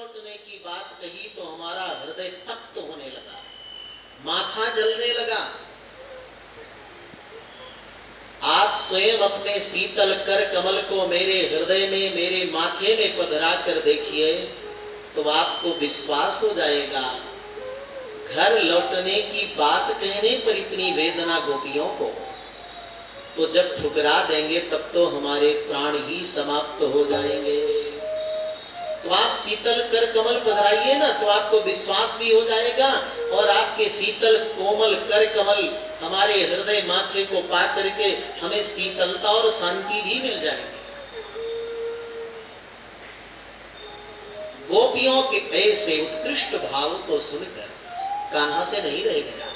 लौटने की बात कही तो हमारा हृदय तप्त होने लगा, माथा जलने लगा। आप स्वयं अपने शीतल कर कमल को मेरे हृदय में, मेरे माथे में पधरा कर देखिए तो आपको विश्वास हो जाएगा। घर लौटने की बात कहने पर इतनी वेदना गोपियों को, तो जब ठुकरा देंगे तब तो हमारे प्राण ही समाप्त हो जाएंगे। तो आप शीतल कर कमल पधराइए ना, तो आपको विश्वास भी हो जाएगा और आपके शीतल कोमल कर कमल हमारे हृदय माथे को पा करके हमें शीतलता और शांति भी मिल जाएगी। गोपियों के ऐसे उत्कृष्ट भाव को सुनकर कान्हा से नहीं रह गया।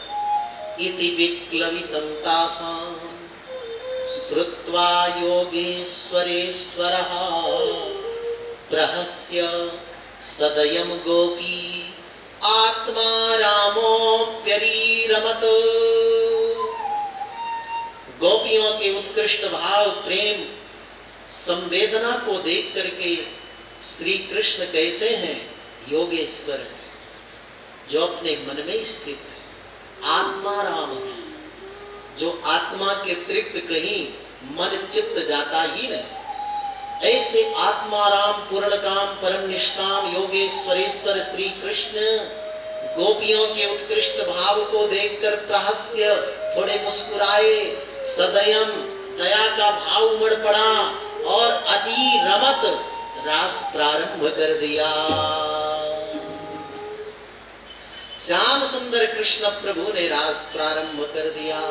इति विक्लवितं तासां श्रुत्वा योगेश्वरेश्वरः प्रहस्य सदयं गोपी आत्मा रामोऽप्यरीरमत। गोपियों के उत्कृष्ट भाव, प्रेम, संवेदना को देख करके श्री कृष्ण कैसे हैं? योगेश्वर है, जो अपने मन में स्थित है, आत्मा राम है, जो आत्मा के अतिरिक्त कहीं मन चित्त जाता ही नहीं। ऐसे आत्माराम, पूर्ण काम, परम निष्काम योगेश्वरेश्वर श्री कृष्ण गोपियों के उत्कृष्ट भाव को देखकर प्रहस्य, थोड़े मुस्कुराए, सदयम, दया का भाव उमड़ पड़ा और अति रमत रास प्रारंभ कर दिया। श्याम सुंदर कृष्ण प्रभु ने रास प्रारंभ कर दिया।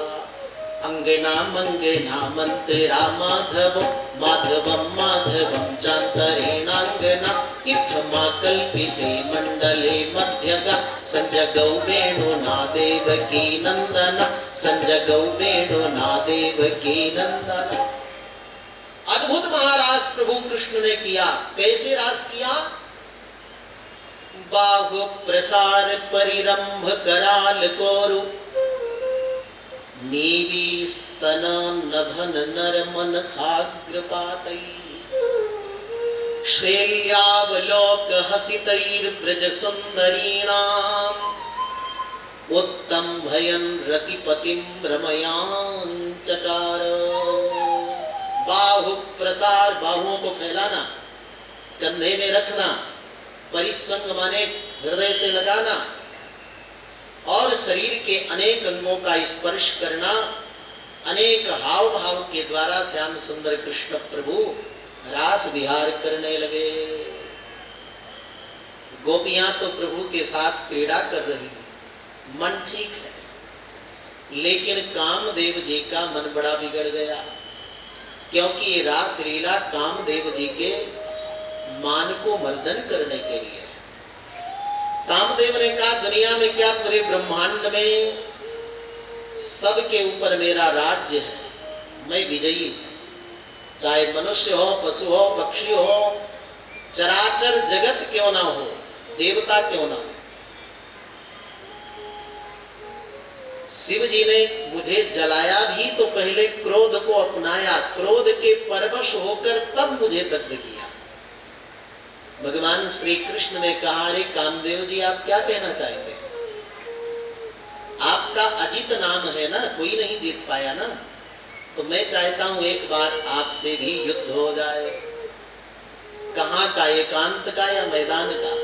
अंगना मंगना मंतरा माधव माधवम माधवम चांतरेणांगना इत्थमा कल्पिते मंडले मध्यगा संजगौ वेणुना देवकी नंदना संजगौ वेणुना देवकी नंदना। अद्भुत महाराज प्रभु कृष्ण ने किया। कैसे रास किया? बाहु प्रसार परिरंभ कराल कोरु नीवी स्तन नभन नर मन खाग्रपातै श्रेल्यावलोक हसितैर ब्रज सुंदरीणाम उत्तम भयन रतिपतिम रमयान चकार। बाहु प्रसार, बाहुओं को फैलाना, कंधे में रखना, परिसंग माने हृदय से लगाना और शरीर के अनेक अंगों का स्पर्श करना, अनेक हाव भाव के द्वारा श्याम सुंदर कृष्ण प्रभु रास विहार करने लगे। गोपियां तो प्रभु के साथ क्रीड़ा कर रही, मन ठीक है, लेकिन कामदेव जी का मन बड़ा बिगड़ गया, क्योंकि ये रास लीला कामदेव जी के मान को मर्दन करने के लिए। कामदेव ने कहा, दुनिया में क्या, पूरे ब्रह्मांड में सबके ऊपर मेरा राज्य है, मैं विजयी हूं। चाहे मनुष्य हो, पशु हो, पक्षी हो, चराचर जगत क्यों ना हो, देवता क्यों ना हो, शिव जी ने मुझे जलाया भी तो पहले क्रोध को अपनाया, क्रोध के परवश होकर तब मुझे दग्ध किया। भगवान श्री कृष्ण ने कहा, अरे कामदेव जी, आप क्या कहना चाहते हैं? आपका अजित नाम है ना, कोई नहीं जीत पाया ना, तो मैं चाहता हूं एक बार आपसे भी युद्ध हो जाए। कहां का, एकांत का या मैदान का?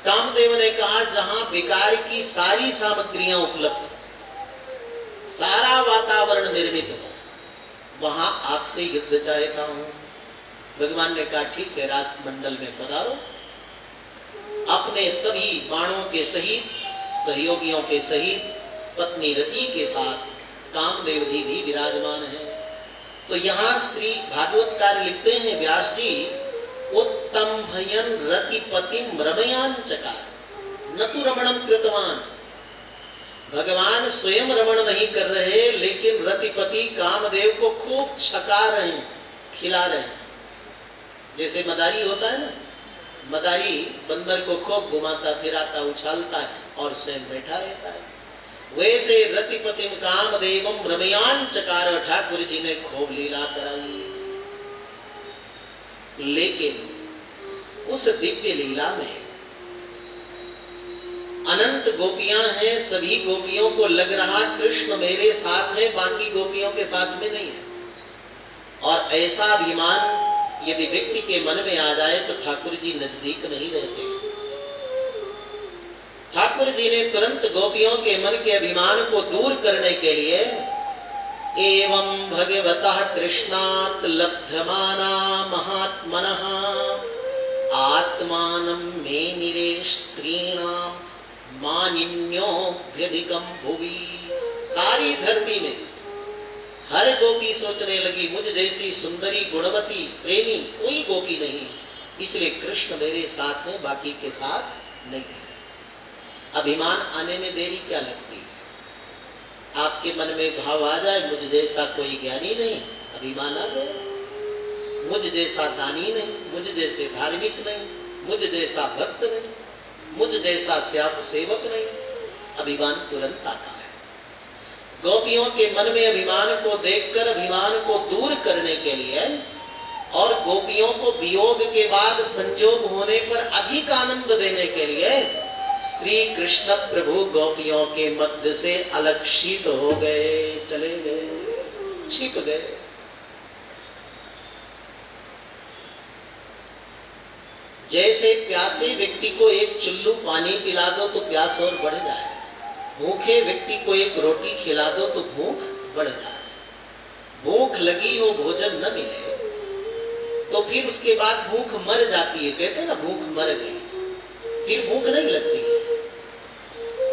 कामदेव ने कहा, जहां विकार की सारी सामग्रियां उपलब्ध, सारा वातावरण निर्मित हो, वहां आपसे युद्ध चाहता हूं। भगवान ने कहा, ठीक है, रास मंडल में पधारो। अपने सभी बाणों के सहित, सहयोगियों के सहित, पत्नी रति के साथ कामदेव जी भी विराजमान हैं। तो यहाँ श्री भागवतकार लिखते हैं, व्यास जी, उत्तम भयन रतिपतिम रमयान चकार न तु रमणम कृतवान। भगवान स्वयं रमण नहीं कर रहे, लेकिन रतिपति कामदेव को खूब छका रहे हैं, खिला रहे हैं। जैसे मदारी होता है ना, मदारी बंदर को खूब घुमाता फिराता, उछालता है और स्वयं बैठा रहता है, वैसे रतिपतिम कामदेवम रमयान चकार ठाकुर जी ने खूब लीला कराई। लेकिन उस दिव्य लीला में अनंत गोपियां हैं, सभी गोपियों को लग रहा कृष्ण मेरे साथ है, बाकी गोपियों के साथ में नहीं है। और ऐसा अभिमान यदि व्यक्ति के मन में आ जाए तो ठाकुर जी नजदीक नहीं रहते। ठाकुर जी ने तुरंत गोपियों के मन के अभिमान को दूर करने के लिए एवं भगवतः कृष्णात् लब्धमाना महात्मनः आत्मानं मे निरे स्त्रीणां मानिन्योऽभ्यधिकं भुवि। सारी धरती में हर गोपी सोचने लगी मुझ जैसी सुंदरी गुणवती प्रेमी कोई गोपी नहीं, इसलिए कृष्ण मेरे साथ है, बाकी के साथ नहीं। अभिमान आने में देरी क्या लगती है? आपके मन में भाव आ जाए मुझ जैसा कोई ज्ञानी नहीं, अभिमान आ गया। मुझ जैसा दानी नहीं, मुझ जैसे धार्मिक नहीं, मुझ जैसा भक्त नहीं, मुझ जैसा श्याम सेवक नहीं, अभिमान तुरंत आता है। गोपियों के मन में अभिमान को देखकर अभिमान को दूर करने के लिए और गोपियों को वियोग के बाद संयोग होने पर अधिक आनंद देने के लिए श्री कृष्ण प्रभु गोपियों के मध्य से अलक्षित हो गए, चले गए, छिप गए। जैसे प्यासे व्यक्ति को एक चुल्लू पानी पिला दो तो प्यास और बढ़ जाए, भूखे व्यक्ति को एक रोटी खिला दो तो भूख बढ़ जाए। भूख लगी हो भोजन न मिले तो फिर उसके बाद भूख मर जाती है, कहते ना भूख मर गई, फिर भूख नहीं लगती है।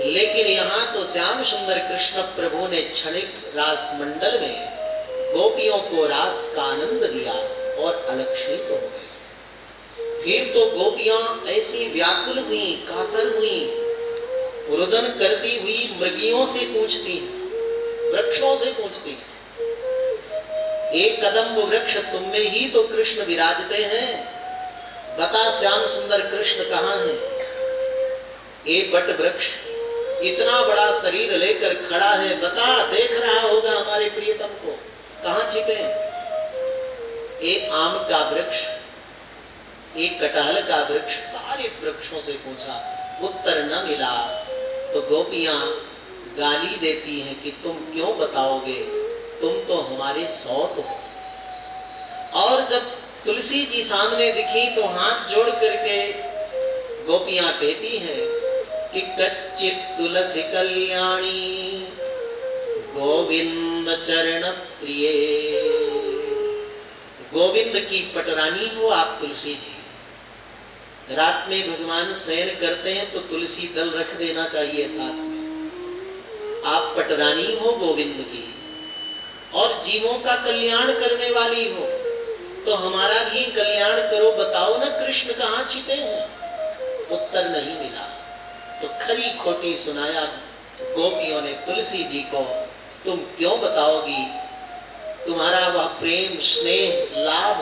लेकिन यहाँ तो श्याम सुंदर कृष्ण प्रभु ने क्षणिक रास मंडल में गोपियों को रास का आनंद दिया और अलक्षित हो गए। फिर तो गोपियां ऐसी व्याकुल हुई, कातर हुई, रुदन करती हुई मृगियों से पूछती हैं, वृक्षों से पूछती हैं, एक कदम्ब वृक्ष तुम में ही तो कृष्ण विराजते हैं, बता श्याम सुंदर कृष्ण कहाँ है? एक बट वृक्ष इतना बड़ा शरीर लेकर खड़ा है, बता, देख रहा होगा हमारे प्रियतम को, कहाँ छिपे? एक आम का वृक्ष, एक कटहल का वृक्ष, सारे वृक्षों से पूछा, उत्तर न मिला तो गोपियां गाली देती हैं कि तुम क्यों बताओगे, तुम तो हमारे सौत हो। और जब तुलसी जी सामने दिखी तो हाथ जोड़ करके गोपियां कहती हैं कि कच्चित तुलसी कल्याणी गोविंद चरण प्रिय, गोविंद की पटरानी हो आप तुलसी जी। रात में भगवान शयन करते हैं तो तुलसी दल रख देना चाहिए साथ में। आप पटरानी हो गोविंद की और जीवों का कल्याण करने वाली हो, तो हमारा भी कल्याण करो, बताओ ना कृष्ण कहाँ छिपे हैं? उत्तर नहीं मिला तो खरी खोटी सुनाया गोपियों ने तुलसी जी को, तुम क्यों बताओगी, तुम्हारा वह प्रेम स्नेह लाभ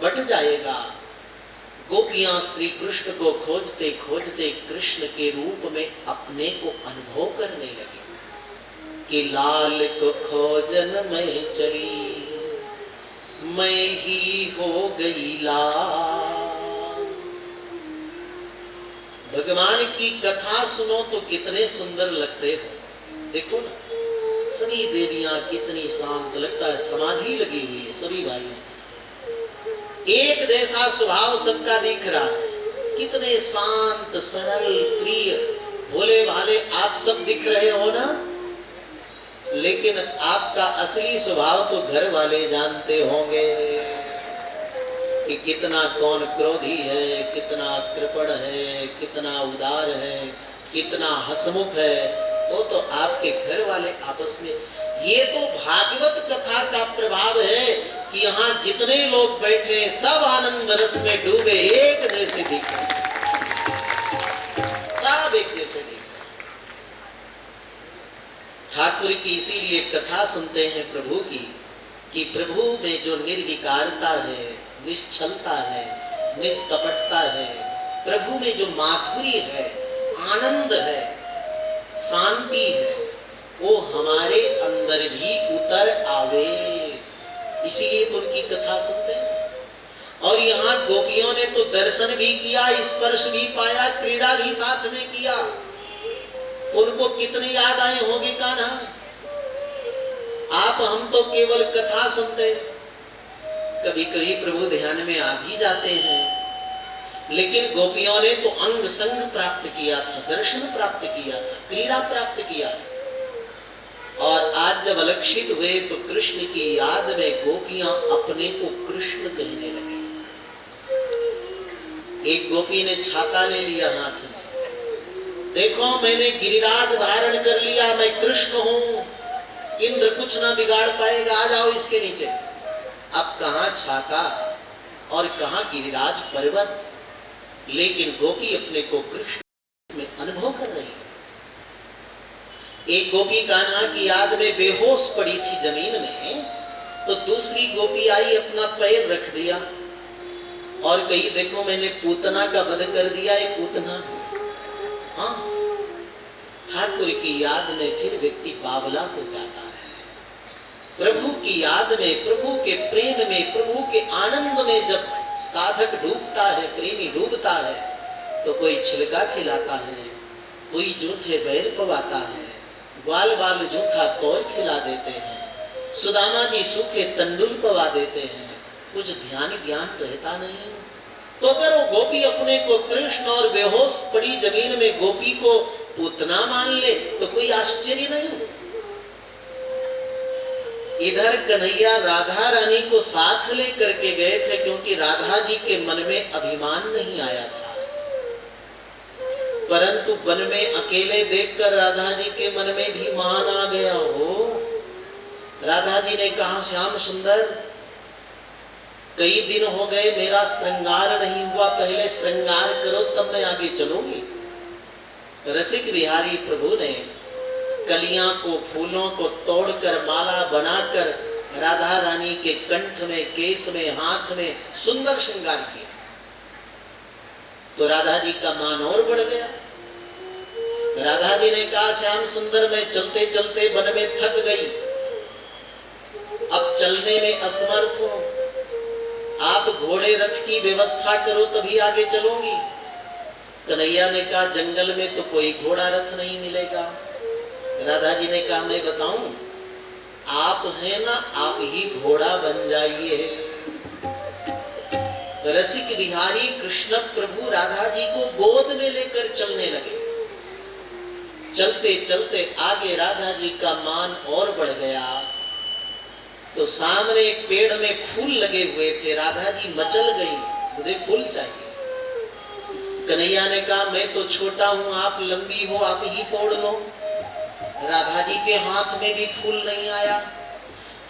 बट जाएगा। गोपियां श्री कृष्ण को खोजते खोजते कृष्ण के रूप में अपने को अनुभव करने लगी कि लाल को खोजन में चली, मैं ही हो गई लाल। भगवान की कथा सुनो तो कितने सुंदर लगते हो। देखो ना, सभी देवियां कितनी शांत, लगता है समाधि लगी हुई है सभी भाइयों, एक जैसा स्वभाव सबका दिख रहा है, कितने शांत सरल प्रिय भोले भाले आप सब दिख रहे हो ना। लेकिन आपका असली स्वभाव तो घर वाले जानते होंगे कि कितना कौन क्रोधी है, कितना कृपण है, कितना उदार है, कितना हसमुख है, वो तो आपके घर वाले आपस में। ये तो भागवत कथा का प्रभाव है कि यहाँ जितने लोग बैठे सब आनंद रस में डूबे, एक जैसे दिख रहे, सब एक जैसे दिख रहे। ठाकुर की इसीलिए कथा सुनते हैं प्रभु की कि प्रभु में जो निर्विकारता है, निश्चलता है, निष्कपटता है, प्रभु में जो माधुर्य है, आनंद है, शांति है, वो हमारे अंदर भी उतर आवे, इसीलिए तो उनकी कथा सुनते हैं। और यहाँ गोपियों ने तो दर्शन भी किया, स्पर्श भी पाया, क्रीड़ा भी साथ में किया। उनको कितने याद आए होंगे कान्हा। आप हम तो केवल कथा सुनते, कभी कभी प्रभु ध्यान में आ भी जाते हैं, लेकिन गोपियों ने तो अंग संग प्राप्त किया था, दर्शन प्राप्त किया था, क्रीड़ा प्राप्त किया था। और आज जब अलक्षित हुए तो कृष्ण की याद में गोपियां अपने को कृष्ण कहने लगी। एक गोपी ने छाता ले लिया हाथ में, देखो मैंने गिरिराज धारण कर लिया, मैं कृष्ण हूं, इंद्र कुछ ना बिगाड़ पाएगा, आ जाओ इसके नीचे। अब कहां छाता और कहां गिरिराज पर्वत, लेकिन गोपी अपने को कृष्ण में अनुभव कर रही है। एक गोपी कान्हा की याद में बेहोश पड़ी थी जमीन में, तो दूसरी गोपी आई, अपना पैर रख दिया और कही देखो मैंने पूतना का वध कर दिया, ये पूतना। हाँ, ठाकुर की याद में फिर व्यक्ति बावला हो जाता है। प्रभु की याद में, प्रभु के प्रेम में, प्रभु के आनंद में जब साधक डूबता है, प्रेमी डूबता है, तो कोई छिलका खिलाता है, कोई जूठे बैर पवाता है, ग्वाल बाल जूठा कौर खिला देते हैं, सुदामा जी सूखे तंडुल पवा देते हैं, कुछ ध्यान ज्ञान रहता नहीं। तो अगर वो गोपी अपने को कृष्ण और बेहोश पड़ी जमीन में गोपी को पूतना मान ले तो कोई आश्चर्य नहीं। इधर कन्हैया राधा रानी को साथ लेकर के गए थे, क्योंकि राधा जी के मन में अभिमान नहीं आया था, परंतु वन में अकेले देखकर राधा जी के मन में भी मान आ गया हो। राधा जी ने कहा श्याम सुंदर, कई दिन हो गए मेरा श्रृंगार नहीं हुआ, पहले श्रृंगार करो तब मैं आगे चलूंगी। रसिक बिहारी प्रभु ने कलियां को, फूलों को तोड़कर माला बनाकर राधा रानी के कंठ में, केस में, हाथ में सुंदर श्रृंगार किया, तो राधा जी का मान और बढ़ गया। राधा जी ने कहा श्याम सुंदर मैं चलते चलते वन में थक गई, अब चलने में असमर्थ हूं, आप घोड़े रथ की व्यवस्था करो तभी आगे चलूंगी। कन्हैया ने कहा जंगल में तो कोई घोड़ा रथ नहीं मिलेगा। राधा जी ने कहा मैं बताऊं, आप हैं ना, आप ही घोड़ा बन जाइए। रसिक बिहारी कृष्ण प्रभु राधा जी को गोद में लेकर चलने लगे। चलते चलते आगे राधा जी का मान और बढ़ गया, तो सामने एक पेड़ में फूल लगे हुए थे। राधा जी मचल गई, मुझे फूल चाहिए। कन्हैया ने कहा मैं तो छोटा हूं, आप लंबी हो, आप ही तोड़ लो। राधा जी के हाथ में भी फूल नहीं आया।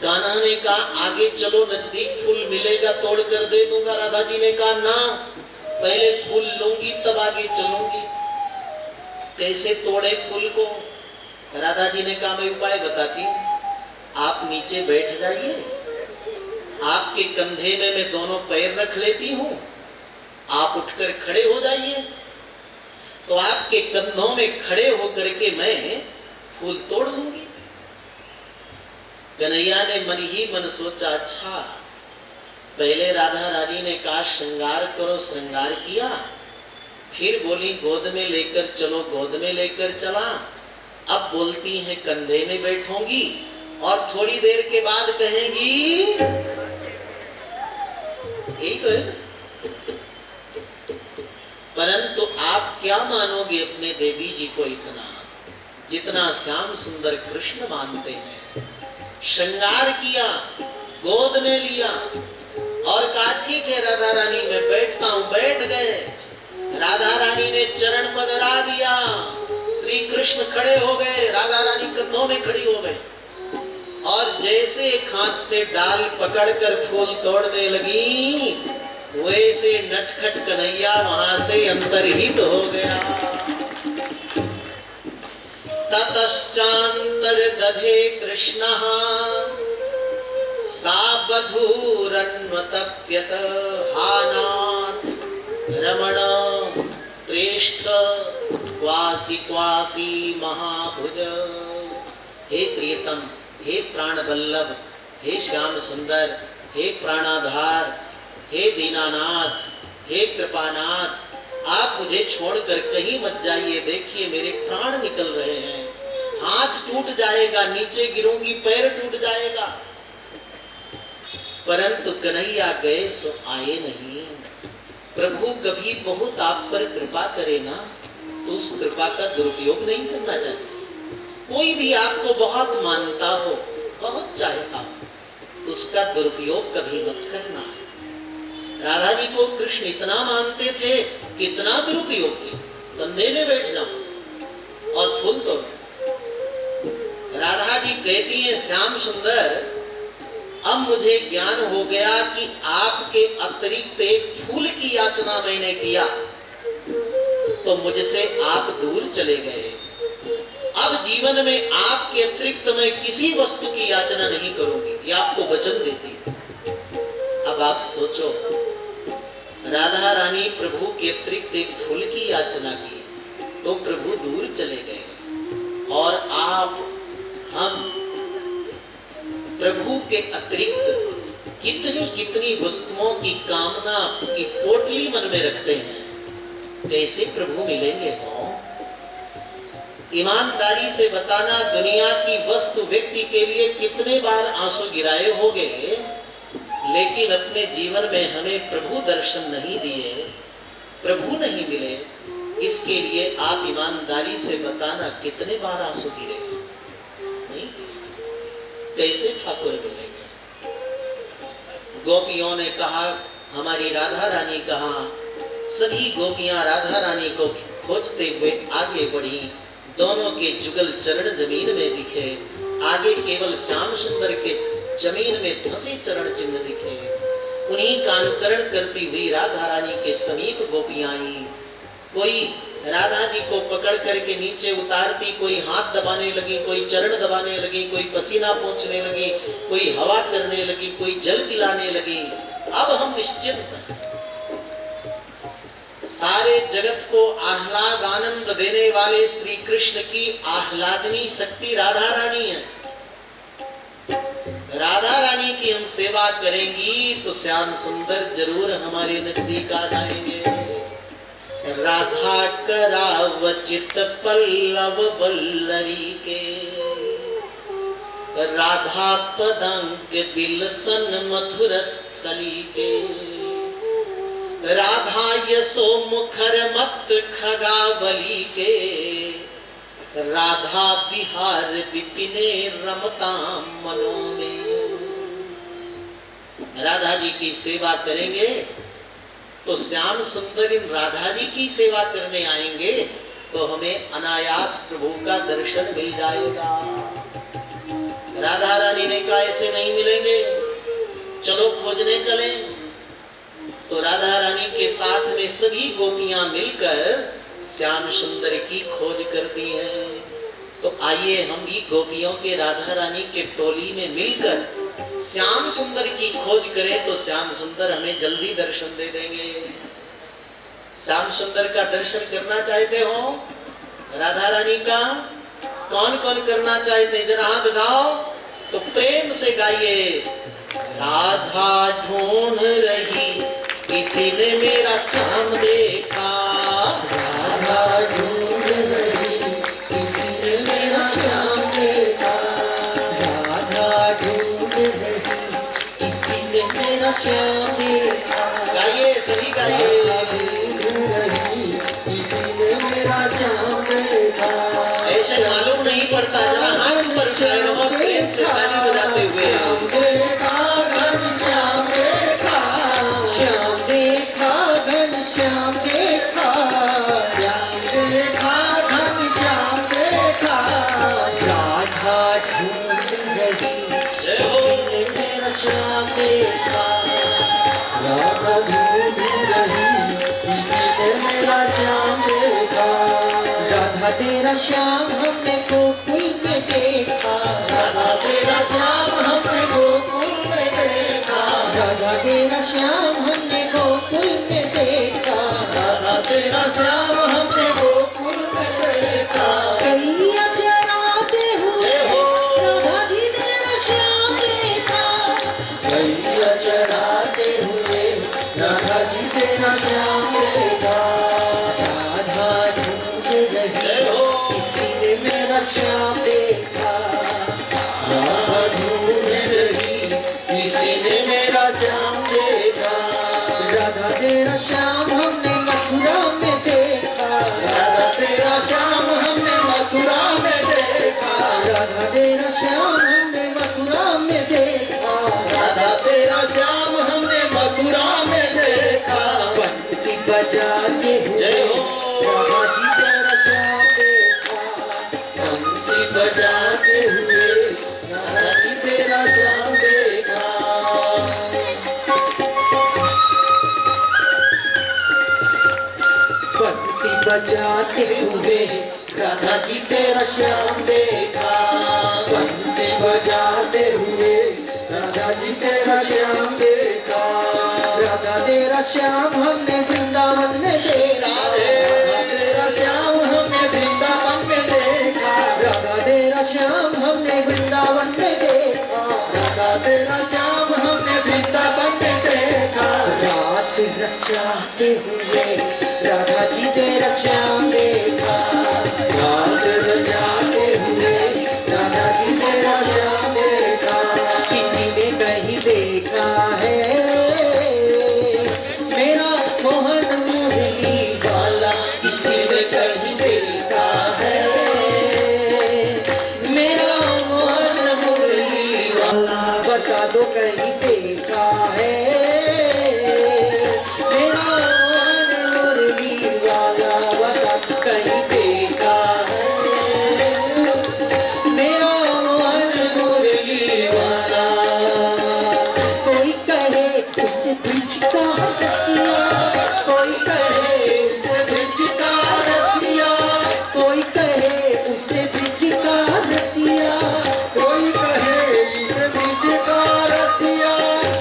कान्हा ने कहा आगे चलो, नजदीक फूल मिलेगा तोड़ कर दे दूंगा। राधा जी ने कहा ना, पहले फूल लूंगी तब आगे चलूंगी। कैसे तोड़े फूल को? राधा जी ने कहा मैं उपाय बताती हूँ, आप नीचे बैठ जाइए, आपके कंधे में मैं दोनों पैर रख लेती हूँ, आप उठकर खड़े हो जाइए, तो आपके कंधों में खड़े होकर के मैं फूल तोड़ दूंगी। कन्हैया ने मन ही मन सोचा अच्छा, पहले राधा रानी ने कहा श्रृंगार करो, श्रृंगार किया, फिर बोली गोद में लेकर चलो, गोद में लेकर चला, अब बोलती हैं कंधे में बैठूंगी, और थोड़ी देर के बाद कहेंगी, यही तो है। परंतु आप क्या मानोगे अपने देवी जी को इतना, जितना श्याम सुंदर कृष्ण मानते हैं। श्रृंगार किया, गोद में लिया और कहा ठीक है राधा रानी मैं बैठता हूं। बैठ गए, राधा रानी ने चरण पधरा दिया, श्री कृष्ण खड़े हो गए, राधा रानी कंधों में खड़ी हो गई, और जैसे एक हाथ से डाल पकड़कर फूल तोड़ने लगी, वैसे नटखट कन्हैया वहां से अंतर्हित हो गया। ततश्चान्तर दधे कृष्णः सा बधूरन्वतप्यत हानाथ रमण प्रेष्ठ क्वासी क्वासी महाभुज। हे प्रियतम, हे प्राण वल्लभ, हे श्याम सुंदर, हे प्राणाधार, हे दीनानाथ, हे कृपानाथ, आप मुझे छोड़कर कहीं मत जाइए, देखिए मेरे प्राण निकल रहे हैं, हाथ टूट जाएगा, नीचे गिरूंगी, पैर टूट जाएगा। परंतु कन्हैया गए सो आए नहीं। प्रभु कभी बहुत आप पर कृपा करे ना, तो उस कृपा का दुरुपयोग नहीं करना चाहिए। कोई भी आपको बहुत मानता हो, बहुत चाहता हो, तो उसका दुरुपयोग कभी मत करना। राधा जी को कृष्ण इतना मानते थे कि इतना दुरुपयोग किया, कंधे में बैठ जाओ और फूल तोड़। राधा जी कहती है, श्याम सुंदर, अब मुझे ज्ञान हो गया कि आपके अतिरिक्त एक फूल की याचना मैंने किया तो मुझसे आप दूर चले गए। अब जीवन में आपके अतिरिक्त मैं किसी वस्तु की याचना नहीं करूंगी, ये आपको वचन देती। अब आप सोचो, राधा रानी प्रभु के अतिरिक्त एक फूल की याचना की तो प्रभु दूर चले गए, और आप हम प्रभु के अतिरिक्त कितनी कितनी वस्तुओं की कामना की पोटली मन में रखते हैं, कैसे प्रभु मिलेंगे हो? ईमानदारी से बताना, दुनिया की वस्तु व्यक्ति के लिए कितने बार आंसू गिराए होंगे, लेकिन अपने जीवन में हमें प्रभु दर्शन नहीं दिए, प्रभु नहीं मिले, इसके लिए आप ईमानदारी से बताना कितने बार आंसू गिरे? नहीं गिरे। कैसे ठाकुर मिलेंगे? गोपियों ने कहा, हमारी राधा रानी कहा, सभी गोपियां राधा रानी को खोजते हुए आगे बढ़ी। दोनों के जुगल चरण जमीन में दिखे, आगे केवल श्याम सुंदर के जमीन में धंसे चरण चिन्ह दिखे। उन्हीं का अनुकरण करती हुई राधा रानी के समीप गोपियां आई। कोई राधा जी को पकड़ करके नीचे उतारती, कोई हाथ दबाने लगी, कोई चरण दबाने लगी, कोई पसीना पोंछने लगी, कोई हवा करने लगी, कोई जल पिलाने लगी। अब हम निश्चिंत हैं। सारे जगत को आह्लाद आनंद देने वाले श्री कृष्ण की आह्लादनी शक्ति राधा रानी है। राधा रानी की हम सेवा करेंगी तो श्याम सुंदर जरूर हमारे नजदीक आ जाएंगे। राधा करावचित पल्लव बल्लरी के, राधा पदंक बिलसन मधुर स्थली के, राधा यशो मुखर मत खगावली के, राधा बिहार विपिने रमताम मनो में। राधा जी की सेवा करेंगे तो श्याम सुंदर इन राधा जी की सेवा करने आएंगे तो हमें अनायास प्रभु का दर्शन मिल जाएगा। राधा रानी ने कहा, ऐसे नहीं मिलेंगे, चलो खोजने चले। तो राधा रानी के साथ में सभी गोपियां मिलकर श्याम सुंदर की खोज करती हैं। तो आइए हम भी गोपियों के राधा रानी के टोली में मिलकर श्याम सुंदर की खोज करें तो श्याम सुंदर हमें जल्दी दर्शन दे देंगे। श्याम सुंदर का दर्शन करना चाहते हो? राधा रानी का कौन कौन करना चाहते हैं? जरा हाथ उठाओ तो प्रेम से गाइए। राधा ढूंढ रही किसी ने मेरा श्याम देखा, राधा ढूंढ रही किसी ने मेरा श्याम देखा, राधा ढूंढ रही किसी ने मेरा श्याम देखा। गाइए सभी गाइए। किसी ने मेरा श्याम देखा। ऐसे मालूम नहीं पड़ता, जरा हाथ ऊपर उठाए और प्रेम से ताली बजाते हुए। श्याम देखा, श्याम देखा, घन श्याम देखा, राधा ढूंढ रही किसी ने मेरा श्याम देखा, राधा ढूंढ रही किसी ने मेरा श्याम देखा। राधा तेरा श्याम हमने गोकुल में देखा, राधा तेरा श्याम हमने गोकुल में देखा, राधा तेरा श्याम हमने गोकुल में देखा, राधा तेरा श्याम हमने गोकुल में देखा। गैया चराते हुए राधा जी तेरा श्याम देखा, गैया चराते हुए राधा तेरा श्याम हमने मथुरा में देखा, राधा तेरा श्याम हमने मथुरा में देखा। बंसी बजाते हुए जय हो। राधा जी तेरा श्याम देखा, बंसी बजाते हुए राधा जी तेरा श्याम देखा। बंसी बजाते हुए राधा जी तेरा श्याम देखा, बंसी बजाते हुए राधा जी तेरा श्याम देखा। राधा तेरा श्याम हमने वृंदावन में देखा, राधा तेरा श्याम हमने वृंदावन में देखा। राधा तेरा श्याम हमने वृंदावन में देखा, राधा तेरा श्याम हमने वृंदावन में देखा। रास रचाते हुए राधा जी तेरा श्याम देखा, रास रचाते हुए राधा जी तेरा श्याम देखा। किसी ने कहीं देखा है मेरा मोहन मुरली वाला, किसी ने कहीं देखा है मेरा मोहन मुरली वाला, बता दो कहीं देखा है मेरा मोहन मुरली वाला, बता दो कहीं देखा है मेरा मोहन मुरली वाला। कोई कहे उस ब्रिज का रसिया, कोई कहे उस ब्रिज का रसिया, कोई कहे उस ब्रिज का रसिया, कोई कहे इस बीच का रसिया।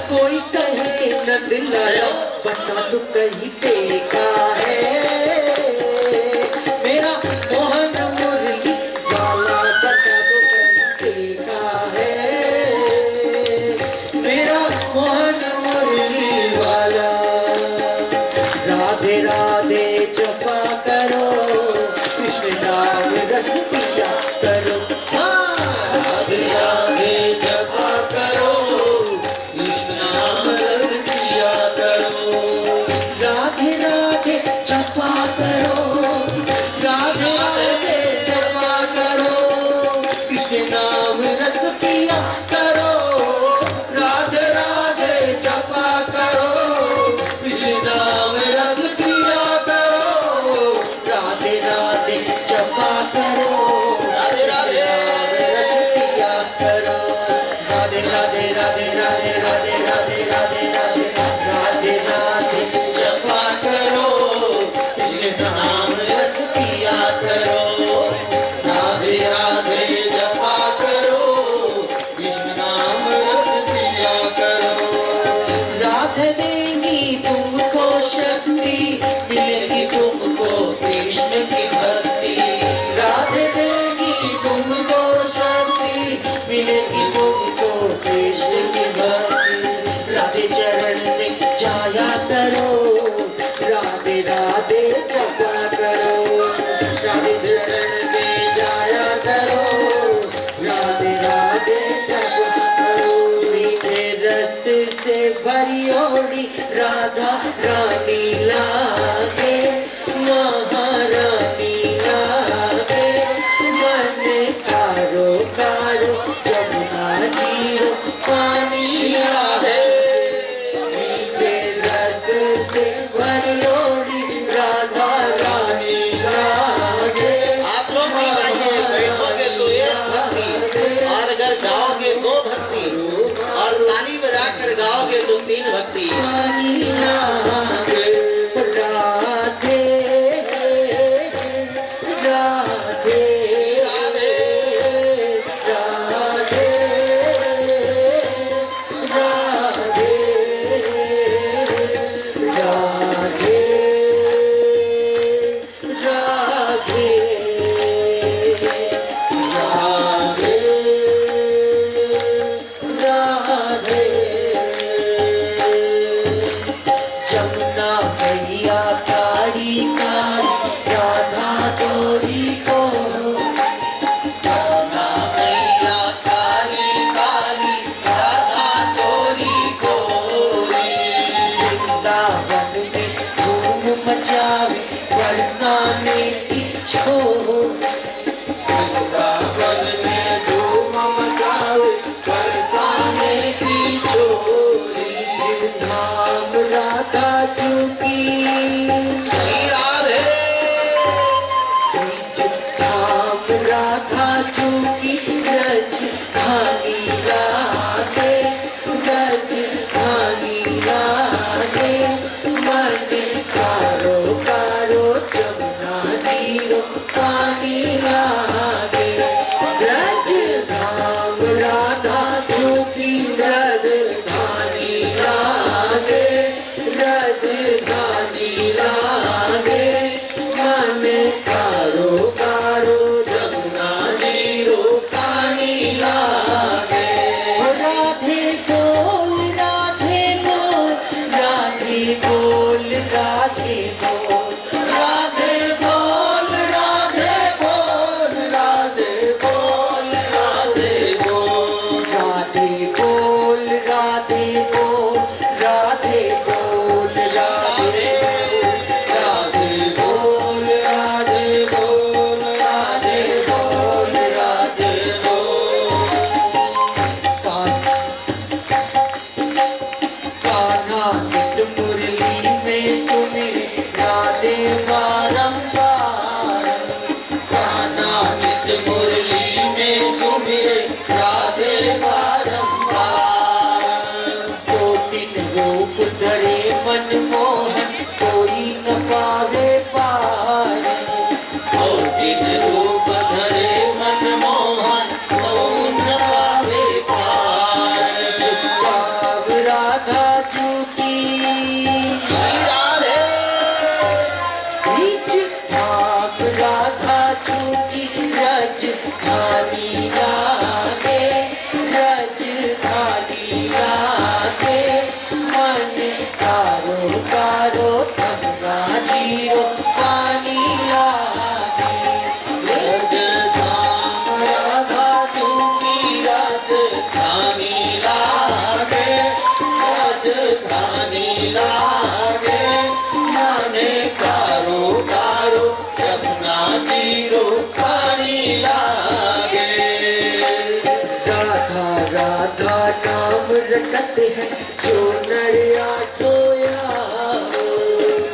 कोई कहे नंद लाला, बता तो कहीं देखा है मेरा मोहन मुरली वाला, बता दो कहीं देखा है मेरा मोहन मुरली वाला। राधे राधे जपा करो, कृष्ण नाम रस पिया करो। राधे राधे जपा करो, कृष्ण नाम रस पिया करो। राधे राधे जपा करो, राधे राधे जपा करो, कृष्ण नाम रस पिया करो। राधे राधे जपा करो, कृष्ण नाम रस पिया करो। राधे राधे जपा करो, राधे राधे रस पिया करो। राधे राधे राधे राधे राधे राधे राधे राधे राधे राधे जपा करो, कृष्ण नाम रस पिया करो। राधे राधे जपा करो, कृष्ण नाम रस पिया करो। राधे देंगी तुमको शक्ति, मिलेगी तुमको कृष्ण की भक्ति। राधे देंगी तुमको शक्ति, मिलेगी तुमको कृष्ण की भक्ति। राधे चरण में जाया करो, राधे राधे जपा करो। राधे चरण में जाया करो, राधे राधे जपा करो। मीठे रस से भरी ओड़ी राधा रानी लागे, महारानी लागे। मन कारो कारो जमुना जीरो पानी लागे। मीठे रस से भरी ओड़ी राधा रानी लागे। आप लोग भी गाइए, बैठोगे तो एक भक्ति, और अगर गाओगे दो भक्ति, और ताली बजाकर गाओगे तो तीन भक्ति। पानी लागे। राधे राधे राधे राधे राधे राधे राधे राधे जमुना मैया कारी कारी राधा तोरी को। जमुना मैया काली काली, राधा तोरी गोरी। वृंदावन में धूम मचावे बरसाने की छोर। वृंदावन में करते हैं जो नर आठों यार।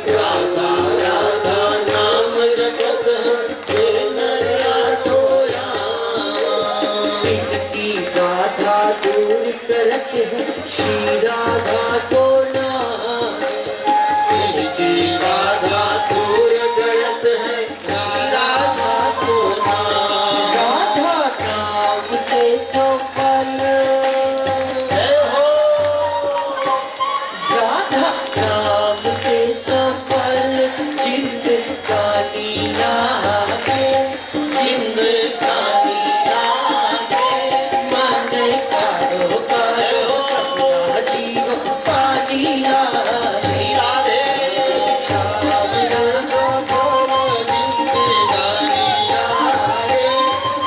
राधा राधा नाम रखत है ये नर आठों यार। इनकी बाधा दूर करते हैं श्री राधा को नाम। इनकी बाधा दूर करत है श्री राधा को नाम। राधा नाम से सफल, जय हो राधा नाम से सफल जिंदगानी लागे, जिंदगानी लागे। मन कारो कारो सपना जीव पानी लागे। श्री राधे राम राम बोलो जिंदगानी लागे,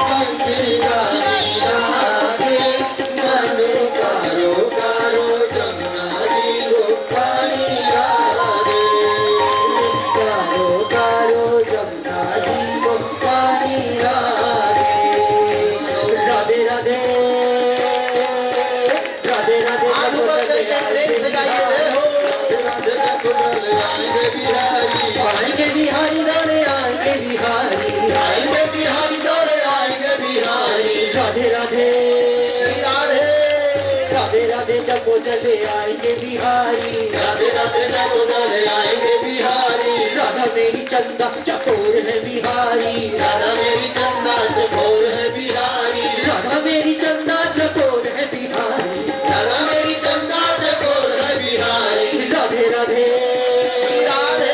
जिंदगानी लागे। मन कारो कारो जमुना जीव पानी लागे, कारो कारो जमुना जीव पानी लागे। राधे राधे राधे राधे हाथ ऊपर करके प्रेम से गाइए जय हो। आएंगे बिहारी दौड़े आएंगे बिहारी, आएंगे बिहारी दौड़े आएंगे बिहारी। राधे राधे श्री राधे राधे राधे जपो चले आएंगे बिहारी। राधे राधे जब चले आएंगे बिहारी। राधा मेरी चंदा चकोर है बिहारी, राधा मेरी चंदा चकोर है बिहारी। राधा मेरी चंदा चकोर है बिहारी। राधा मेरी चंदा चकोर है बिहारी। राधे राधे श्री राधे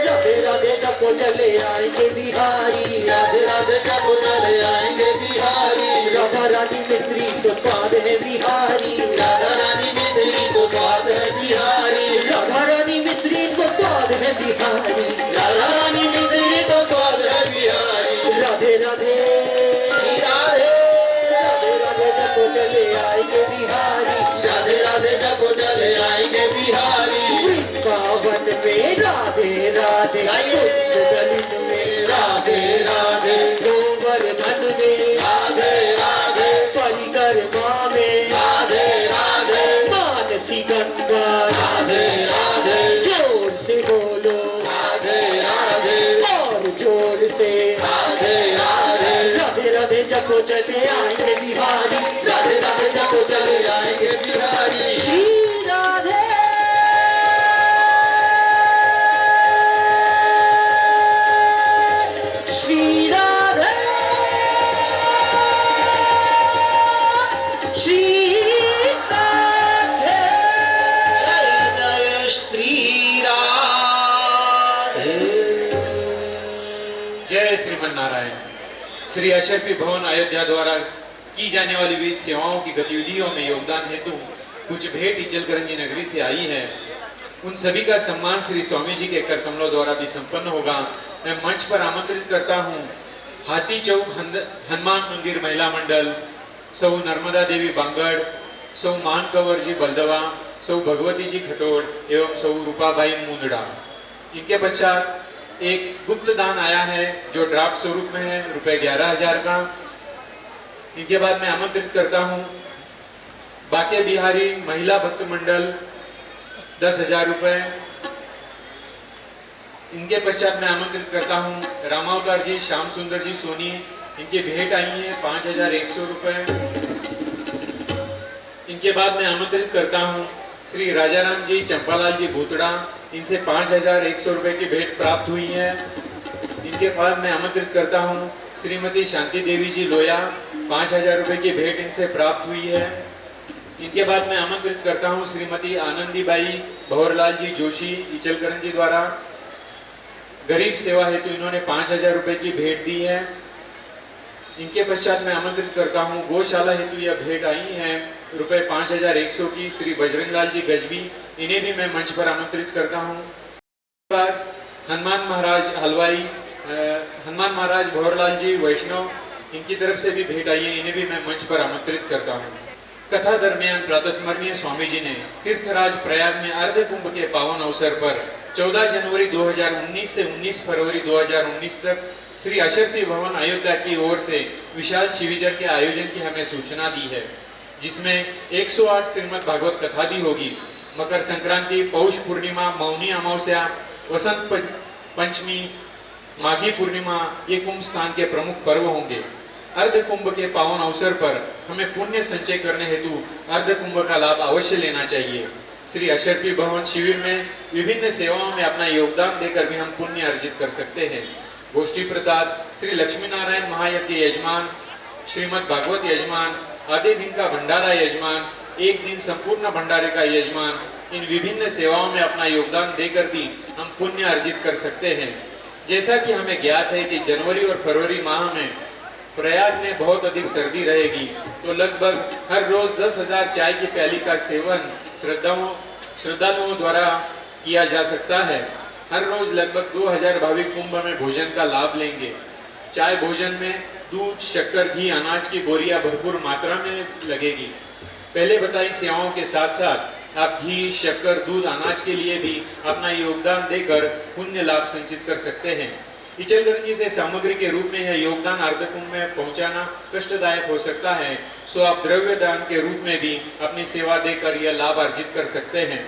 राधे राधे जपो चले आएंगे बिहारी। राधे राधे जब चले आएंगे बिहारी। राधा रानी मिश्री तो स्वाद है बिहारी। राधा रानी मिश्री को स्वाद है बिहारी। राधा रानी मिश्री तो स्वाद है बिहारी। राधा रानी मिश्री को स्वाद है बिहारी। राधे राधे श्री राधे राधे राधे जपो चले आएंगे बिहारी। राधे राधे जब चले आएंगे बिहारी। वृंदावन में राधे राधे, गाइए। गलिन में राधे राधे, गोवर्धन में राधे राधे परिक्रमा में राधे राधे मानसी गंगा। राधे राधे जोर से बोलो राधे राधे और जोर से राधे राधे राधे राधे जपो चले आएंगे बिहारी। राधे राधे जब चले आएंगे बिहारी। श्री राधे श्री राधे श्री राधे। जय जय श्री राधे। जय श्रीमन नारायण। श्री अशरफी भवन अयोध्या द्वारा की जाने वाली विविध सेवाओं की गतिविधियों में योगदान हेतु कुछ भेंट इचलकरंजी नगरी से आई है। उन सभी का सम्मान श्री स्वामी जी के कर कमलों द्वारा भी संपन्न होगा। मैं मंच पर आमंत्रित करता हूँ हाथी चौक हनुमान मंदिर महिला मंडल, सौ नर्मदा देवी बांगड़, सौ मान कंवर जी बलदवा, सौ भगवती जी खटोड़ एवं सौ रूपाबाई मुंदड़ा। इनके पश्चात एक गुप्त दान आया है जो ड्राफ्ट स्वरूप में है ₹11,000 का। इनके बाद मैं आमंत्रित करता हूं बाके बिहारी महिला भक्त मंडल 10,000 रुपए। इनके पश्चात मैं आमंत्रित करता हूं रामावतार जी श्याम सुंदर जी सोनी, इनकी भेंट आई है 5,100 रुपए। इनके बाद मैं आमंत्रित करता हूं श्री राजाराम जी चंपालाल जी भूतड़ा, इनसे 5,100 रुपए की भेंट प्राप्त हुई है। इनके बाद मैं आमंत्रित करता हूं श्रीमती शांति देवी जी लोया, 5,000 रुपए की भेंट इनसे प्राप्त हुई है। इनके बाद मैं आमंत्रित करता हूं श्रीमती आनंदीबाई भंवरलाल जी जोशी इचलकरंजी द्वारा गरीब सेवा हेतु इन्होंने 5,000 रुपए की भेंट दी है। इनके पश्चात मैं आमंत्रित करता हूं गौशाला हेतु यह भेंट आई है ₹5,100 की श्री बजरंग लाल जी गजबी, इन्हें भी मैं मंच पर आमंत्रित करता हूं। बाद हनुमान महाराज हलवाई, हनुमान महाराज भंवरलाल जी वैष्णव, इनकी तरफ से भी भेंट आई है, इन्हें भी मैं मंच पर आमंत्रित करता हूँ। कथा दरमियान प्रातस्मरणीय स्वामी जी ने तीर्थराज प्रयाग में अर्ध कुंभ के पावन अवसर पर 14 जनवरी 2019 से 19 फरवरी 2019 तक श्री अशरफी भवन अयोध्या की ओर से विशाल शिविर के आयोजन की हमें सूचना दी है। जिसमें 108 श्रीमद् भागवत कथा भी होगी। मकर संक्रांति, पौष पूर्णिमा, मौनी अमावस्या, वसंत पंचमी, माघी पूर्णिमा ये कुंभ स्थान के प्रमुख पर्व होंगे। अर्ध कुंभ के पावन अवसर पर हमें पुण्य संचय करने हेतु अर्ध कुंभ का लाभ अवश्य लेना चाहिए। श्री अशर्पी भवन शिविर में विभिन्न सेवाओं में अपना योगदान देकर भी हम पुण्य अर्जित कर सकते हैं। गोष्ठी प्रसाद, श्री लक्ष्मी नारायण महायज्ञ यजमान, श्रीमद् भागवत यजमान, आधे दिन का भंडारा यजमान, एक दिन संपूर्ण भंडारे का यजमान, इन विभिन्न सेवाओं में अपना योगदान देकर भी हम पुण्य अर्जित कर सकते हैं। जैसा कि हमें ज्ञात है कि जनवरी और फरवरी माह में प्रयाग में बहुत अधिक सर्दी रहेगी, तो लगभग हर रोज 10,000 चाय की प्याली का सेवन श्रद्धालुओं द्वारा किया जा सकता है। हर रोज लगभग 2000 भाविक कुंभ में भोजन का लाभ लेंगे। चाय भोजन में दूध, शक्कर, घी, अनाज की बोरियां भरपूर मात्रा में लगेगी। पहले बताई सेवाओं के साथ साथ आप घी, शक्कर, दूध, अनाज के लिए भी अपना योगदान देकर पुण्य लाभ संचित कर सकते हैं। इचलकरंजी से सामग्री के रूप में यह योगदान अर्ध कुंभ में पहुंचाना कष्टदायक हो सकता है, सो आप द्रव्य दान के रूप में भी अपनी सेवा देकर यह लाभ अर्जित कर सकते हैं।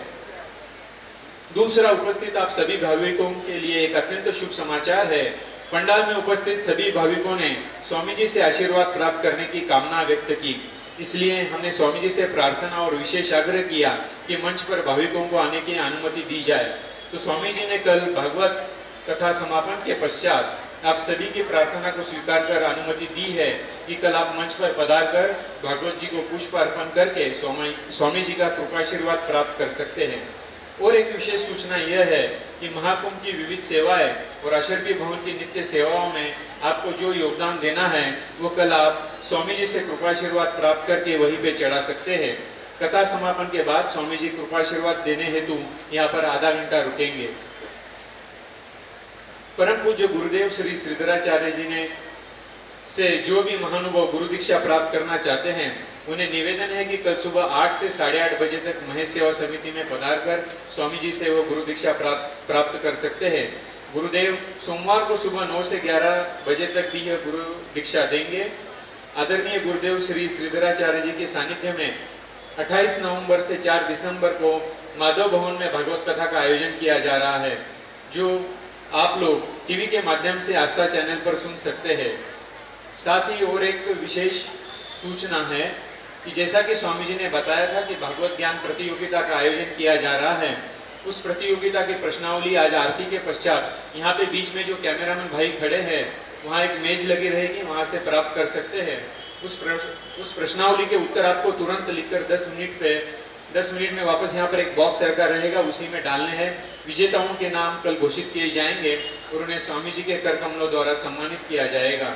दूसरा, उपस्थित आप सभी भाविकों के लिए एक अत्यंत शुभ समाचार है। पंडाल में उपस्थित सभी भाविकों ने स्वामी जी से आशीर्वाद प्राप्त करने की कामना व्यक्त की। इसलिए हमने स्वामी जी से प्रार्थना और विशेष आग्रह किया कि मंच पर भाविकों को आने की अनुमति दी जाए। तो स्वामी जी ने कल भागवत कथा समापन के पश्चात आप सभी की प्रार्थना को स्वीकार कर अनुमति दी है कि कल आप मंच पर पधार कर भागवत जी को पुष्प अर्पण करके स्वामी जी का कृपाशीर्वाद प्राप्त कर सकते हैं। और एक विशेष सूचना यह है कि महाकुंभ की विविध सेवाएं और अशर्पी भवन की नित्य सेवाओं में आपको जो योगदान देना है वो कल आप स्वामी जी से कृपाशीर्वाद प्राप्त करके वहीं पे चढ़ा सकते हैं। कथा समापन के बाद स्वामी जी कृपाशीर्वाद देने हेतु यहाँ पर आधा घंटा रुकेंगे। परम पूज्य गुरुदेव श्री श्रीधराचार्य जी ने से जो भी महानुभाव गुरु दीक्षा प्राप्त करना चाहते हैं उन्हें निवेदन है कि कल सुबह 8 से 8:30 बजे तक महेश सेवा समिति में पधार कर स्वामी जी से वो गुरु दीक्षा प्राप्त कर सकते हैं। गुरुदेव सोमवार को सुबह 9 से 11 बजे तक भी यह गुरु दीक्षा देंगे। आदरणीय गुरुदेव श्री श्रीधराचार्य जी के सानिध्य में 28 नवंबर से 4 दिसंबर को माधव भवन में भागवत कथा का आयोजन किया जा रहा है, जो आप लोग टीवी के माध्यम से आस्था चैनल पर सुन सकते हैं। साथ ही और एक विशेष सूचना है कि जैसा कि स्वामी जी ने बताया था कि भागवत ज्ञान प्रतियोगिता का आयोजन किया जा रहा है, उस प्रतियोगिता की प्रश्नावली आज आरती के पश्चात यहाँ पे बीच में जो कैमरामैन भाई खड़े हैं वहाँ एक मेज लगी रहेगी, वहाँ से प्राप्त कर सकते हैं। उस प्रश्नावली के उत्तर आपको तुरंत लिखकर 10 मिनट में वापस यहाँ पर एक बॉक्स रखा रहेगा, उसी में डालने हैं। विजेताओं के नाम कल घोषित किए जाएंगे और उन्हें स्वामी जी के कर कमलों द्वारा सम्मानित किया जाएगा।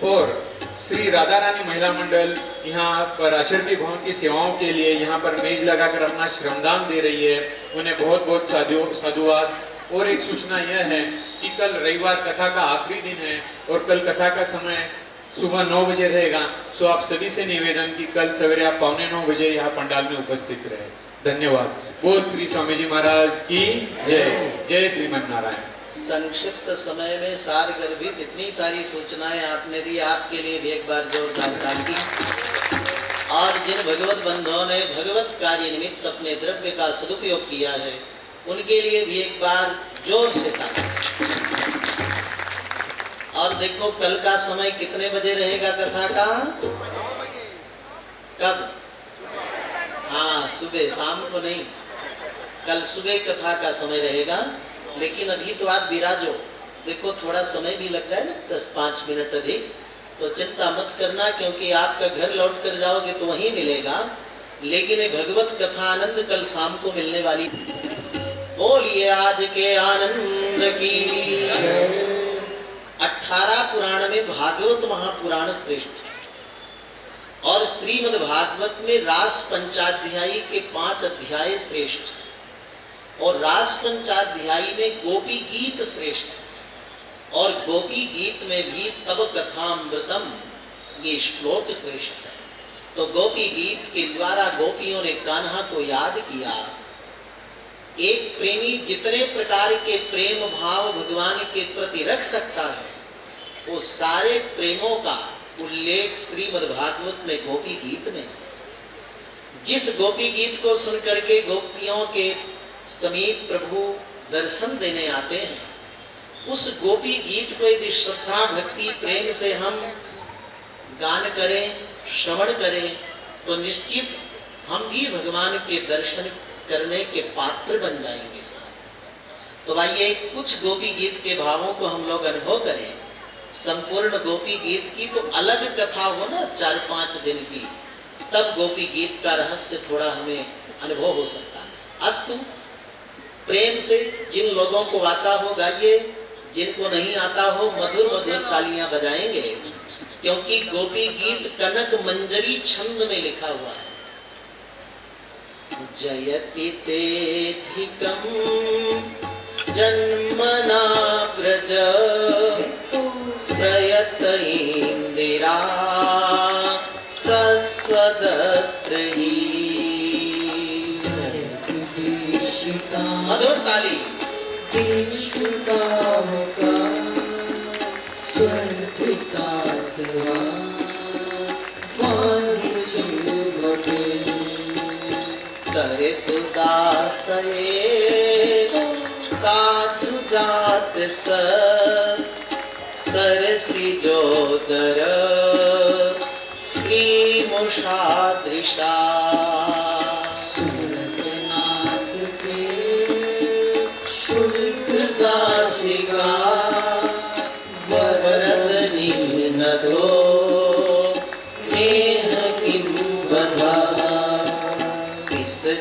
और श्री राधा रानी महिला मंडल यहाँ पर अशर्पी भवन की सेवाओं के लिए यहाँ पर मेज लगाकर अपना श्रमदान दे रही है, उन्हें बहुत बहुत साधुवाद। और एक सूचना यह है कि कल रविवार कथा का आखिरी दिन है और कल कथा का समय सुबह 9 बजे रहेगा, सो आप सभी से निवेदन कि कल सवेरे आप 8:45 बजे यहाँ पंडाल में उपस्थित रहे। धन्यवाद। बोल श्री स्वामी जी महाराज की जय। जय श्रीमन नारायण। संक्षिप्त समय में सार गर्भित इतनी सारी सूचनाएं आपने दी, आपके लिए भी एक बार जोरदार ताली। और जिन भगवत बंधुओं ने भगवत कार्य निमित्त अपने द्रव्य का सदुपयोग किया है उनके लिए भी एक बार जोर से ताली। और देखो कल का समय कितने बजे रहेगा कथा का? कब? हाँ, सुबह, शाम को नहीं, कल सुबह कथा का समय रहेगा। लेकिन अभी तो आप विराजो, देखो थोड़ा समय भी लग जाए ना, 10-5 मिनट अधिक, तो चिंता मत करना, क्योंकि आपका घर लौट कर जाओगे तो वहीं मिलेगा। लेकिन ये भगवत कथा आनंद कल शाम को मिलने वाली। बोलिए आज के आनंद की। 18 पुराण में भागवत महापुराण श्रेष्ठ और श्रीमद् भागवत में रास पंचाध्यायी के 5 अध्याय श्रेष्ठ और रास पंचाध्यायी में गोपी गीत श्रेष्ठ और गोपी गीत में भी तब कथामृतम ये श्लोक श्रेष्ठ है। तो गोपी गीत के द्वारा गोपियों ने कान्हा को याद किया। एक प्रेमी जितने प्रकार के प्रेम भाव भगवान के प्रति रख सकता है, वो सारे प्रेमों का उल्लेख श्रीमद् भागवत में गोपी गीत में। जिस गोपी गीत को सुन करके गोपियों के समीप प्रभु दर्शन देने आते हैं, उस गोपी गीत को यदि श्रद्धा भक्ति प्रेम से हम गान करें, श्रवण करें, तो निश्चित हम भी भगवान के दर्शन करने के पात्र बन जाएंगे। तो आइए कुछ गोपी गीत के भावों को हम लोग अनुभव करें। संपूर्ण गोपी गीत की तो अलग कथा हो ना, 4-5 दिन की, तब गोपी गीत का रहस्य थोड़ा हमें अनुभव हो सकता है। अस्तु, प्रेम से जिन लोगों को आता हो गाइए, जिनको नहीं आता हो मधुर मधुर तालियां बजाएंगे, क्योंकि गोपी गीत कनक मंजरी छंद में लिखा हुआ है। जयति तेधिकं जन्मना व्रज सयत इंदिरा सस्वदत्र ही। मधुर ताली। सरितुदासये साधु जात सरसिजोदर श्रीमुषादृशा शुल्कदासिका वरदनी नदो नेह किं बधा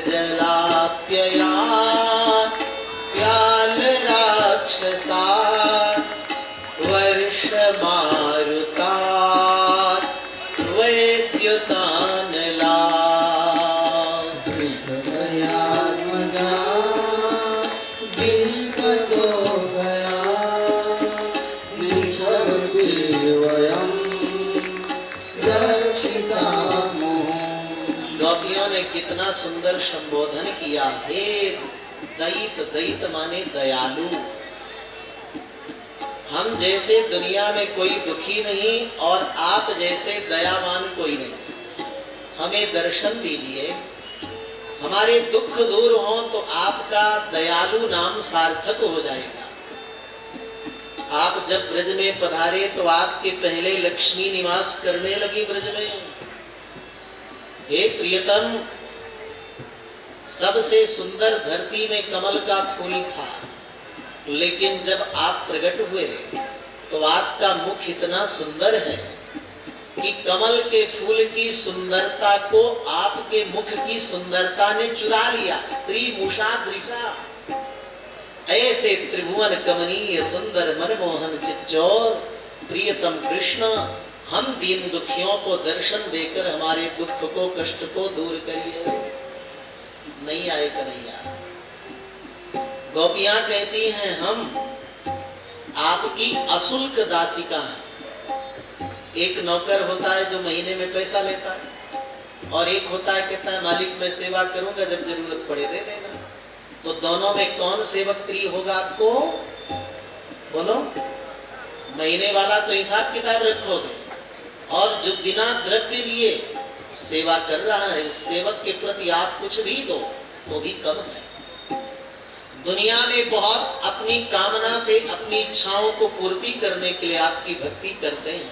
जलाप्यया प्याल राक्षसा वर्ष मारुता वैद्युतानला विश्वयात्मजा विश्वतो गया विश्वदेवयं रक्षिता। गोपियों ने कितना सुंदर संबोधन किया। हे दैत, दैत माने दयालु, हम जैसे दुनिया में कोई दुखी नहीं और आप जैसे दयावान कोई नहीं, हमें दर्शन दीजिए, हमारे दुख दूर हो तो आपका दयालु नाम सार्थक हो जाएगा। आप जब ब्रज में पधारे तो आपके पहले लक्ष्मी निवास करने लगी ब्रज में। हे प्रियतम, सबसे सुंदर धरती में कमल का फूल था, लेकिन जब आप प्रकट हुए तो आपका मुख इतना सुंदर है कि कमल के फूल की सुंदरता को आपके मुख की सुंदरता ने चुरा लिया। श्री मुषादृशा, ऐसे त्रिभुवन कमनीय सुंदर मनमोहन चितचौर प्रियतम कृष्ण, हम दीन दुखियों को दर्शन देकर हमारे दुख को कष्ट को दूर करिए। नहीं आए कन्हैया। गोपियां कहती हैं हम आपकी अशुल्क दासिका हैं। एक नौकर होता है जो महीने में पैसा लेता है, और एक होता है कहता है मालिक मैं सेवा करूंगा, जब जरूरत पड़े दे देगा। तो दोनों में कौन सेवक प्रिय होगा आपको? बोलो। महीने वाला तो हिसाब किताब रखोगे, और जो बिना द्रव्य लिए सेवा कर रहा है उस सेवक के प्रति आप कुछ भी दो तो भी कम है। दुनिया में बहुत अपनी कामना से अपनी इच्छाओं को पूर्ति करने के लिए आपकी भक्ति करते हैं,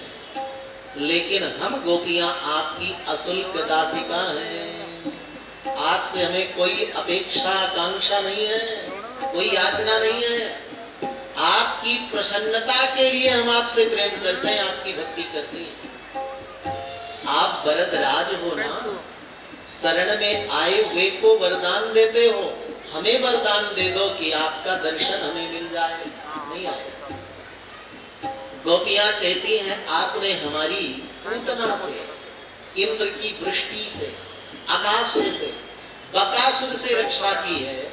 लेकिन हम गोपियां आपकी अशुल्क दासिका हैं। आपसे हमें कोई अपेक्षा आकांक्षा नहीं है, कोई याचना नहीं है। आपकी प्रसन्नता के लिए हम आपसे प्रेम करते हैं, आपकी भक्ति करते हैं। आप वरदराज हो ना, शरण में आए हुए को वरदान देते हो, हमें वरदान दे दो कि आपका दर्शन हमें मिल जाए। नहीं आए। गोपियां कहती हैं आपने हमारी पूतना से, इंद्र की वृष्टि से, अकासुर से, बकासुर से रक्षा की है।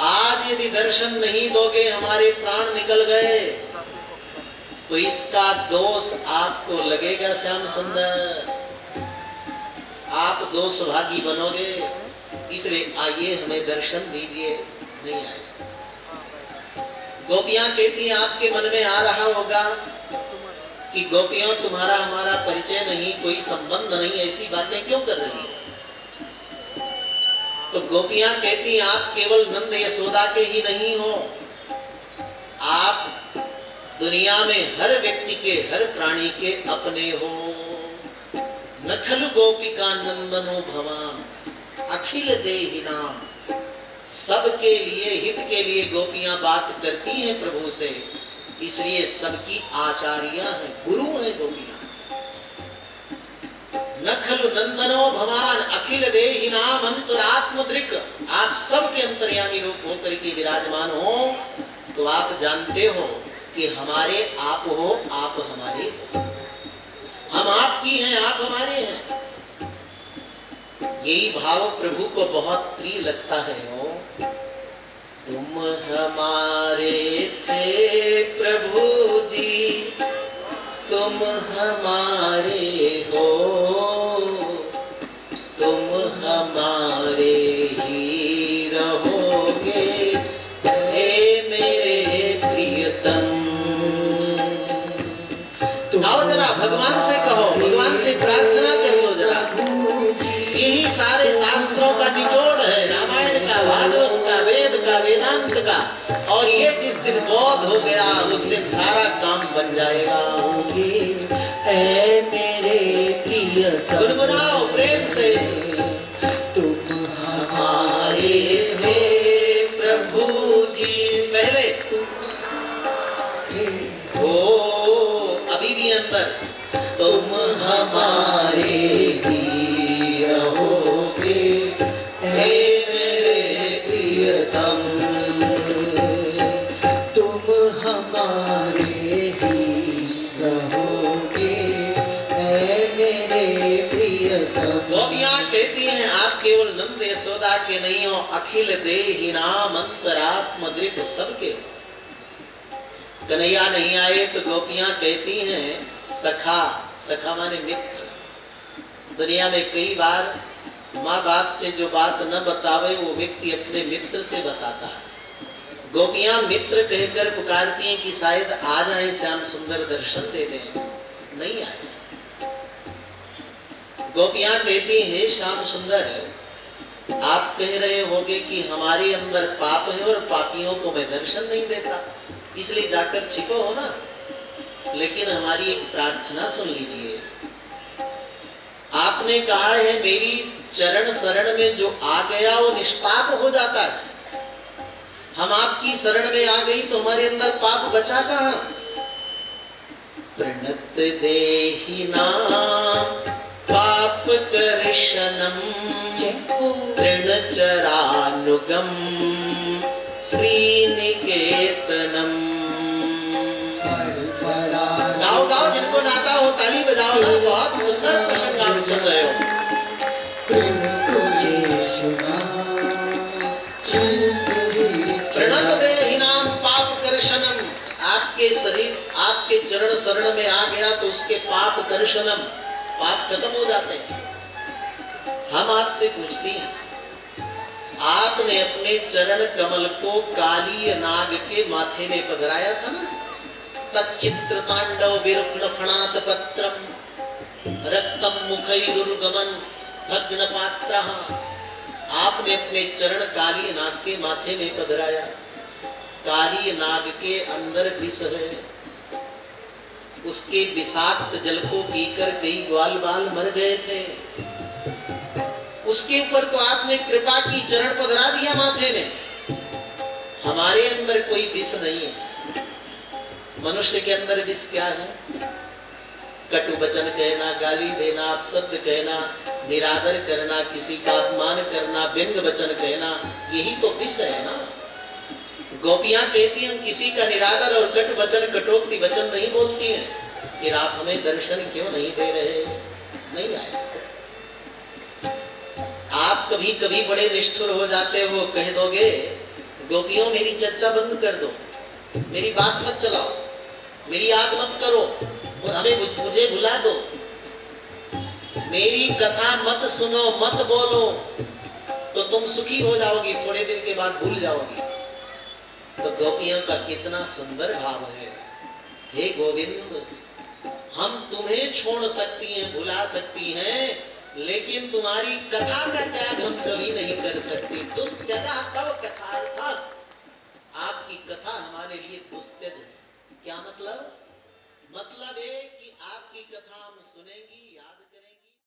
आज यदि दर्शन नहीं दोगे हमारे प्राण निकल गए, तो इसका दोष आपको लगेगा श्याम सुंदर, आप दोष भागी बनोगे। इसलिए आइए हमें दर्शन दीजिए। नहीं आए। गोपियां कहती हैं आपके मन में आ रहा होगा कि गोपियों तुम्हारा हमारा परिचय नहीं, कोई संबंध नहीं, ऐसी बातें क्यों कर रही हो? तो गोपियां कहती आप केवल नंद यशोदा के ही नहीं हो, आप दुनिया में हर व्यक्ति के, हर प्राणी के अपने हो। न खलु गोपिका नंदनो भवान अखिल देहि नाम। सबके लिए, हित के लिए गोपियां बात करती हैं प्रभु से, इसलिए सबकी आचार्या है, गुरु है गोपियां। न खलु नंदनो भवान अखिल देहि नाम अंतरात्म दृक्। आप सबके अंतर्यामी रूप होकर के विराजमान हो, तो आप जानते हो कि हमारे आप हो, आप हमारे हो, हम आपकी हैं, आप हमारे हैं। यही भाव प्रभु को बहुत प्रिय लगता है। हो तुम हमारे थे प्रभु जी, तुम हमारे हो, तुम हमारे ही रहोगे, हे मेरे प्रियतम। आओ जरा भगवान से कहो, भगवान से प्रार्थना कर लो जरा। यही सारे शास्त्रों का निचोड़ है, रामायण का, भागवत का, वेद का, वेदांत का। और ये जिस दिन बोध हो गया उस दिन सारा काम बन जाएगा। ऐ मेरे प्रियतम गुनगुनाओ प्रेम से। तुम हमारे थे प्रभु जी, पहले ओ अभी भी अंदर, तुम हमारे ही रहोगे, हे मेरे प्रियतम। तुम हमारे ही रहोगे, हे मेरे प्रियतम। गोपियां कहती हैं आप केवल नंद यशोदा के नहीं हो, अखिल देहि नाम अंतरात्म दृक् सबके हो। कन्हैया नहीं आए तो गोपियां कहती हैं सखा, सखा माने मित्र। दुनिया में कई बार माँ बाप से जो बात न बतावे वो व्यक्ति अपने मित्र से बताता है। गोपियां मित्र कहकर पुकारती हैं कि शायद आ जाए, श्याम सुंदर दर्शन दे दें, नहीं आए। गोपियां कहती हैं हे श्याम सुंदर, आप कह रहे होगे कि हमारे अंदर पाप है और पापियों को मैं दर्शन नहीं देता, इसलिए जाकर छिपो हो ना। लेकिन हमारी एक प्रार्थना सुन लीजिए। आपने कहा है मेरी चरण शरण में जो आ गया वो निष्पाप हो जाता है। हम आपकी शरण में आ गई तो हमारे अंदर पाप बचा कहां? प्रणत देहि नाम पाप कर्षणम तृणचरानुगम श्रीनिकेतनम। गाओ गाओ, जिनको नाता हो ताली बजाओ ना। बहुत सुंदर प्रसंग आप सुन रहे हो। प्रणत देहि नाम पाप कर्षणम। आपके शरीर, आपके चरण शरण में आ गया तो उसके पाप कर्षणम, पाप खत्म हो जाते हैं। हम आपसे पूछती हैं, आपने अपने चरण कमल को काली नाग के माथे में पधराया था ना। तच्चित्र तांडव विरुग्ण फणात पत्रम रक्तम मुखैरुर्गमन भग्न पात्रः। आपने अपने चरण काली नाग के माथे में पधराया। काली नाग के अंदर विष है, उसके विषाक्त जल को पीकर कई ग्वाल बाल मर गए थे। उसके ऊपर तो आपने कृपा की, चरण पधरा दिया माथे में। हमारे अंदर कोई विष नहीं है। मनुष्य के अंदर विष क्या है? कटु वचन कहना, गाली देना, अपशब्द कहना, निरादर करना, किसी का अपमान करना, व्यंग वचन कहना, यही तो विष है ना। गोपियां कहती हम किसी का निरादर और कटु वचन, कटोक्ति वचन नहीं बोलती हैं। फिर आप हमें दर्शन क्यों नहीं दे रहे? नहीं आए। आप कभी कभी बड़े निष्ठुर हो जाते हो, कह दोगे गोपियों मेरी चर्चा बंद कर दो, मेरी बात मत चलाओ, मेरी याद मत करो, हमें मुझे भुला दो, मेरी कथा मत सुनो, मत बोलो, तो तुम सुखी हो जाओगी, थोड़े दिन के बाद भूल जाओगी। तो गोपियों का कितना सुंदर भाव है। हे गोविंद, हम तुम्हें छोड़ सकती हैं, भुला सकती हैं, लेकिन तुम्हारी कथा का त्याग हम कभी नहीं कर सकते। दुस्त्यजा तव कथार्थात्, आपकी कथा हमारे लिए दुस्त्यज है। क्या मतलब? मतलब है कि आपकी कथा हम सुनेंगी, याद करेंगी।